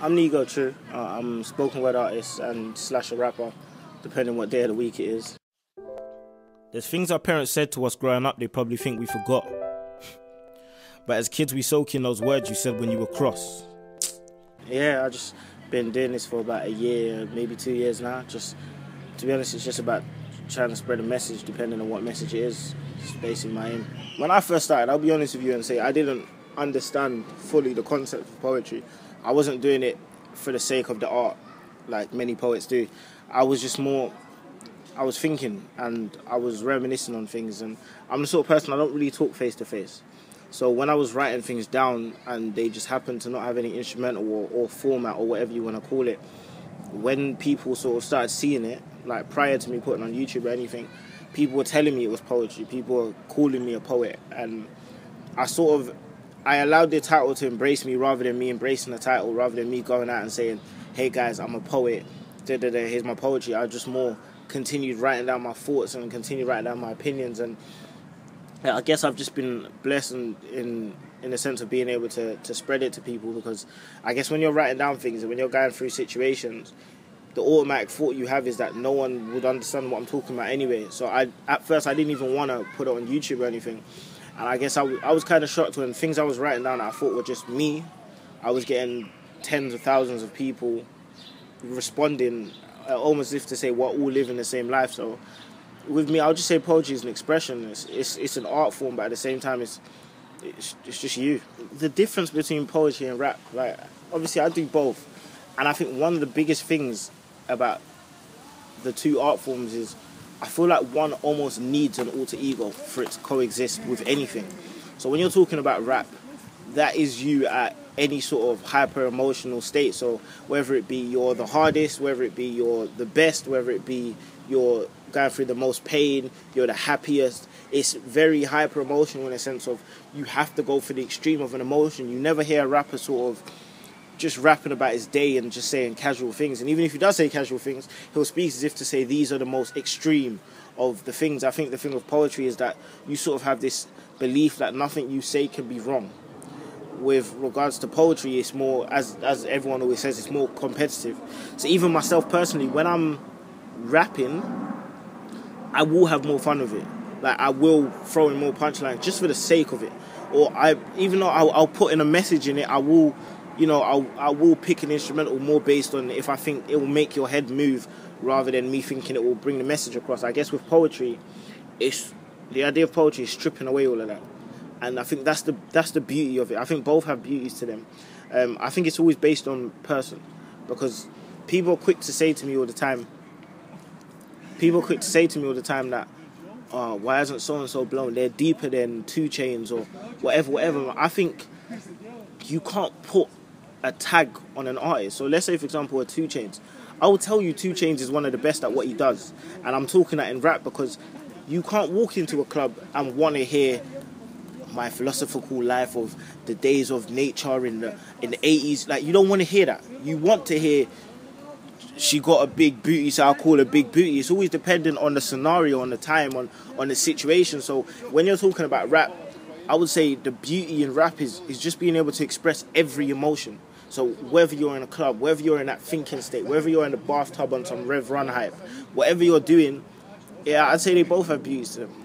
I'm Nego, true. I'm a spoken word artist and slash a rapper, depending what day of the week it is. There's things our parents said to us growing up they probably think we forgot. But as kids we soak in those words you said when you were cross. Yeah, I just been doing this for about a year, maybe 2 years now. Just, to be honest, it's just about trying to spread a message depending on what message it is. It's basically my aim. When I first started, I'll be honest with you and say I didn't understand fully the concept of poetry. I wasn't doing it for the sake of the art like many poets do. I was thinking and I was reminiscing on things, and I'm the sort of person I don't really talk face to face. So when I was writing things down and they just happened to not have any instrumental or format or whatever you want to call it, when people sort of started seeing it, like prior to me putting on YouTube or anything, people were telling me it was poetry, people were calling me a poet, and I allowed the title to embrace me rather than me embracing the title, rather than me going out and saying, hey guys, I'm a poet, here's my poetry. I just more continued writing down my thoughts and continued writing down my opinions, and I guess I've just been blessed in the sense of being able to spread it to people, because I guess when you're writing down things and when you're going through situations, the automatic thought you have is that no one would understand what I'm talking about anyway. So at first I didn't even want to put it on YouTube or anything. And I guess I was kind of shocked when things I was writing down that I thought were just me, I was getting tens of thousands of people responding, almost as if to say we're all living the same life. So with me, I'll just say poetry is an expression. It's an art form, but at the same time, it's just you. The difference between poetry and rap, like, obviously I do both. And I think one of the biggest things about the two art forms is I feel like one almost needs an alter ego for it to coexist with anything. So when you're talking about rap, that is you at any sort of hyper emotional state. So whether it be you're the hardest, whether it be you're the best, whether it be you're going through the most pain, you're the happiest, it's very hyper emotional in a sense of you have to go for the extreme of an emotion. You never hear a rapper sort of just rapping about his day and just saying casual things. And even if he does say casual things, he'll speak as if to say these are the most extreme of the things. I think the thing with poetry is that you sort of have this belief that nothing you say can be wrong. With regards to poetry, it's more, as everyone always says, it's more competitive. So even myself personally, when I'm rapping, I will have more fun with it. Like, I will throw in more punchlines just for the sake of it. Or even though I'll put in a message in it, I will pick an instrumental more based on if I think it will make your head move rather than me thinking it will bring the message across. I guess with poetry, the idea of poetry is stripping away all of that. And I think that's the beauty of it. I think both have beauties to them. I think it's always based on person, because people are quick to say to me all the time that, why isn't so-and-so blown? They're deeper than 2 Chainz or whatever. I think you can't put a tag on an artist. So let's say, for example, a 2 Chainz. I will tell you 2 Chainz is one of the best at what he does. And I'm talking that in rap because you can't walk into a club and want to hear my philosophical life of the days of nature in the 80s. Like, you don't want to hear that. You want to hear she got a big booty, so I'll call her big booty. It's always dependent on the scenario, on the time, on the situation. So when you're talking about rap, I would say the beauty in rap is just being able to express every emotion. So whether you're in a club, whether you're in that thinking state, whether you're in the bathtub on some Rev Run hype, whatever you're doing, yeah, I'd say they both have beauties to them.